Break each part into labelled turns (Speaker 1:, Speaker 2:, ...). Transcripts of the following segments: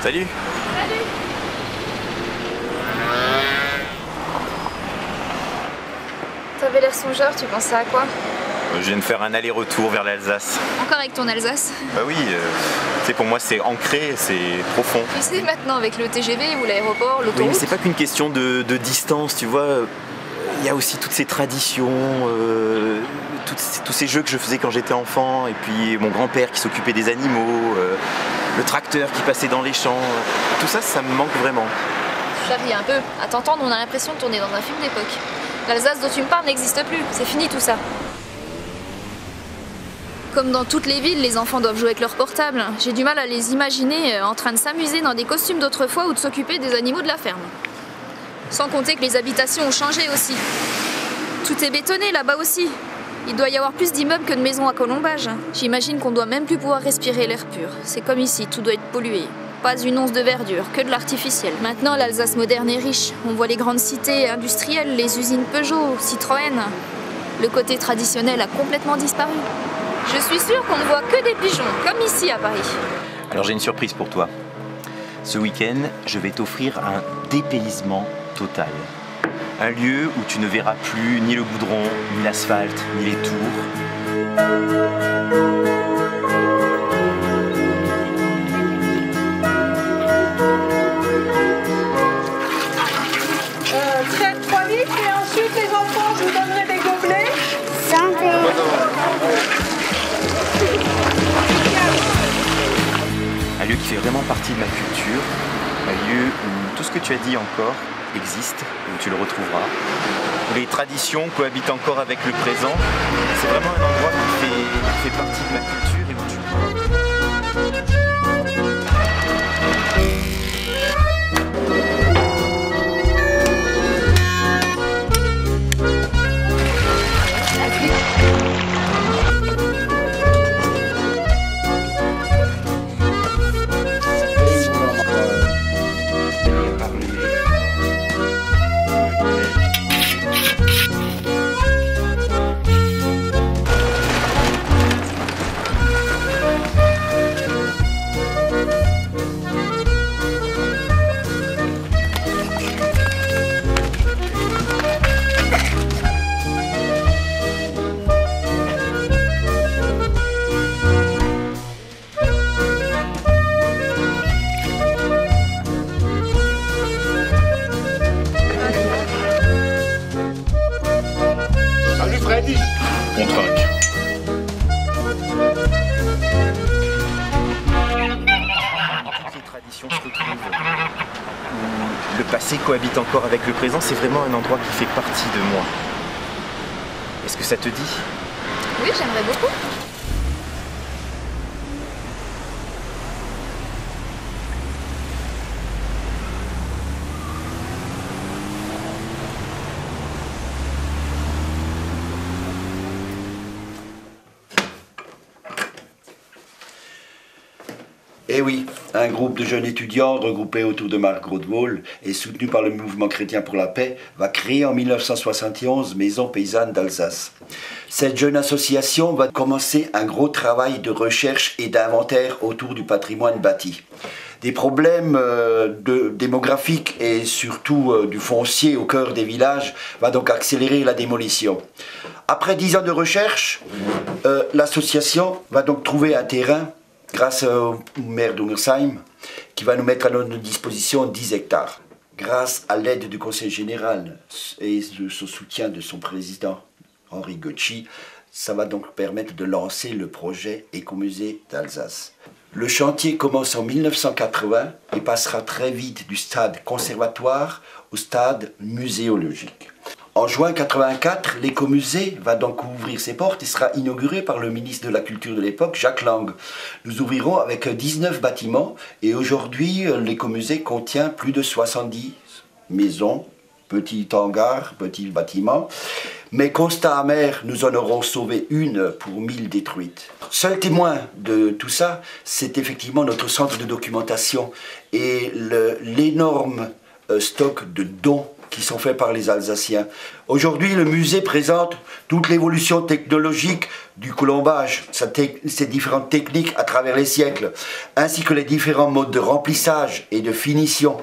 Speaker 1: Salut.
Speaker 2: Salut. T'avais l'air songeur, tu pensais à quoi?
Speaker 1: Je viens de faire un aller-retour vers l'Alsace.
Speaker 2: Encore avec ton Alsace?
Speaker 1: Bah oui, tu sais, pour moi c'est ancré, c'est profond.
Speaker 2: Tu sais, maintenant avec le TGV ou l'aéroport,
Speaker 1: Oui,
Speaker 2: l'autoroute...
Speaker 1: mais c'est pas qu'une question de distance, tu vois. Il y a aussi toutes ces traditions, tous ces jeux que je faisais quand j'étais enfant, et puis mon grand-père qui s'occupait des animaux, le tracteur qui passait dans les champs. Tout ça, ça me manque vraiment.
Speaker 2: Je charrie un peu. À t'entendre, on a l'impression de tourner dans un film d'époque. L'Alsace dont tu me parles n'existe plus, c'est fini tout ça. Comme dans toutes les villes, les enfants doivent jouer avec leur portable. J'ai du mal à les imaginer en train de s'amuser dans des costumes d'autrefois ou de s'occuper des animaux de la ferme. Sans compter que les habitations ont changé aussi. Tout est bétonné là-bas aussi. Il doit y avoir plus d'immeubles que de maisons à colombage. J'imagine qu'on doit même plus pouvoir respirer l'air pur. C'est comme ici, tout doit être pollué. Pas une once de verdure, que de l'artificiel. Maintenant, l'Alsace moderne est riche. On voit les grandes cités industrielles, les usines Peugeot, Citroën. Le côté traditionnel a complètement disparu. Je suis sûre qu'on ne voit que des pigeons, comme ici à Paris.
Speaker 1: Alors j'ai une surprise pour toi. Ce week-end, je vais t'offrir un dépaysement total. Un lieu où tu ne verras plus ni le goudron, ni l'asphalte, ni les tours.
Speaker 3: Très 3 litres et ensuite les enfants, je vous donnerai des gobelets.
Speaker 4: Santé.
Speaker 1: Un lieu qui fait vraiment partie de ma culture, un lieu où tout ce que tu as dit encore existe, où tu le retrouveras, où les traditions cohabitent encore avec le présent. C'est vraiment un endroit qui fait partie de ma culture et où tu
Speaker 5: On trinque.
Speaker 1: toutes les traditions se retrouvent, où le passé cohabite encore avec le présent, c'est vraiment un endroit qui fait partie de moi. Est-ce que ça te dit?
Speaker 2: Oui, j'aimerais beaucoup.
Speaker 6: Eh oui, un groupe de jeunes étudiants regroupés autour de Marc Grodwohl et soutenu par le mouvement chrétien pour la paix va créer en 1971 Maison paysanne d'Alsace. Cette jeune association va commencer un gros travail de recherche et d'inventaire autour du patrimoine bâti. Des problèmes démographiques et surtout du foncier au cœur des villages va donc accélérer la démolition. Après 10 ans de recherche, l'association va donc trouver un terrain grâce au maire d'Ungersheim, qui va nous mettre à notre disposition 10 hectares. Grâce à l'aide du conseil général et de son soutien de son président, Henri Gotchi, ça va donc permettre de lancer le projet Écomusée d'Alsace. Le chantier commence en 1980 et passera très vite du stade conservatoire au stade muséologique. En juin 1984, l'écomusée va donc ouvrir ses portes et sera inauguré par le ministre de la Culture de l'époque, Jacques Lang. Nous ouvrirons avec 19 bâtiments et aujourd'hui, l'écomusée contient plus de 70 maisons, petits hangars, petits bâtiments. Mais constat amer, nous en aurons sauvé une pour 1000 détruites. Seul témoin de tout ça, c'est effectivement notre centre de documentation et l'énorme stock de dons qui sont faits par les Alsaciens. Aujourd'hui, le musée présente toute l'évolution technologique du colombage, ses différentes techniques à travers les siècles, ainsi que les différents modes de remplissage et de finition.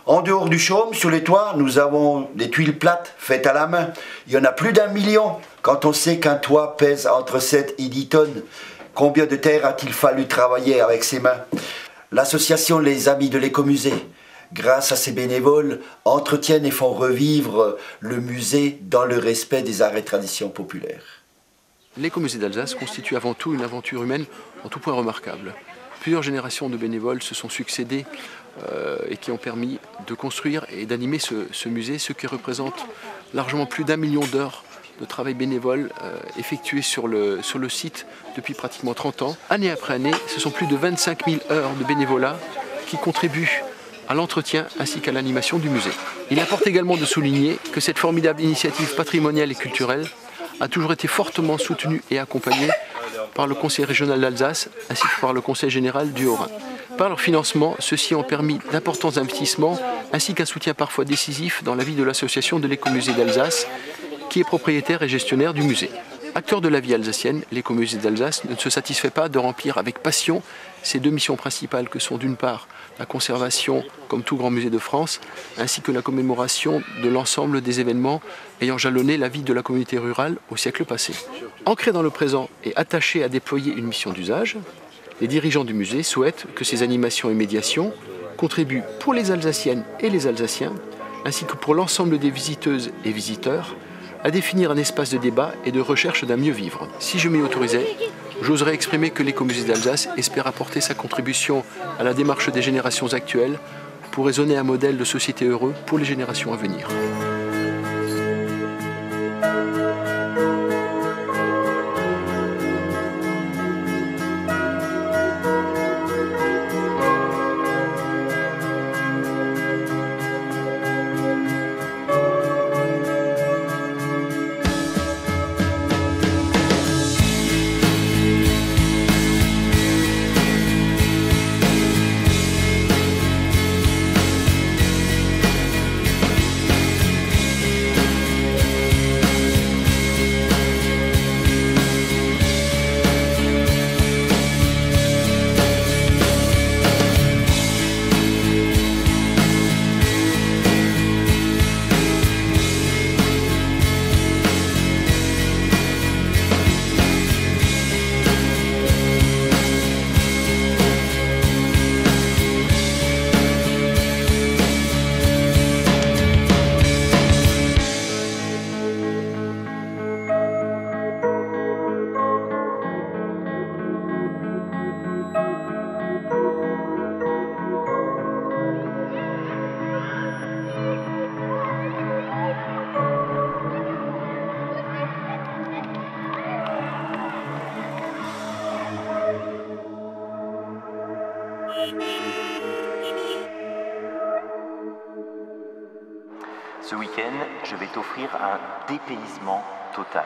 Speaker 6: En dehors du chaume, sur les toits, nous avons des tuiles plates faites à la main. Il y en a plus d'1 million quand on sait qu'un toit pèse entre 7 et 10 tonnes. Combien de terre a-t-il fallu travailler avec ses mains? L'association Les Amis de l'Écomusée, grâce à ses bénévoles, entretiennent et font revivre le musée dans le respect des arts et traditions populaires.
Speaker 4: L'Écomusée d'Alsace constitue avant tout une aventure humaine en tout point remarquable. Plusieurs générations de bénévoles se sont succédées et qui ont permis de construire et d'animer ce musée, ce qui représente largement plus d'1 million d'heures de travail bénévole effectué sur le site depuis pratiquement 30 ans. Année après année, ce sont plus de 25 000 heures de bénévolat qui contribuent à l'entretien ainsi qu'à l'animation du musée. Il importe également de souligner que cette formidable initiative patrimoniale et culturelle a toujours été fortement soutenue et accompagnée par le Conseil régional d'Alsace ainsi que par le Conseil général du Haut-Rhin. Par leur financement, ceux-ci ont permis d'importants investissements ainsi qu'un soutien parfois décisif dans la vie de l'association de l'Écomusée d'Alsace qui est propriétaire et gestionnaire du musée. Acteur de la vie alsacienne, l'Écomusée d'Alsace ne se satisfait pas de remplir avec passion ses deux missions principales que sont d'une part la conservation, comme tout grand musée de France, ainsi que la commémoration de l'ensemble des événements ayant jalonné la vie de la communauté rurale au siècle passé. Ancré dans le présent et attaché à déployer une mission d'usage, les dirigeants du musée souhaitent que ces animations et médiations contribuent pour les Alsaciennes et les Alsaciens, ainsi que pour l'ensemble des visiteuses et visiteurs, à définir un espace de débat et de recherche d'un mieux vivre. Si je m'y autorisais, j'oserais exprimer que l'Écomusée d'Alsace espère apporter sa contribution à la démarche des générations actuelles pour raisonner un modèle de société heureux pour les générations à venir.
Speaker 1: Ce week-end, je vais t'offrir un dépaysement total.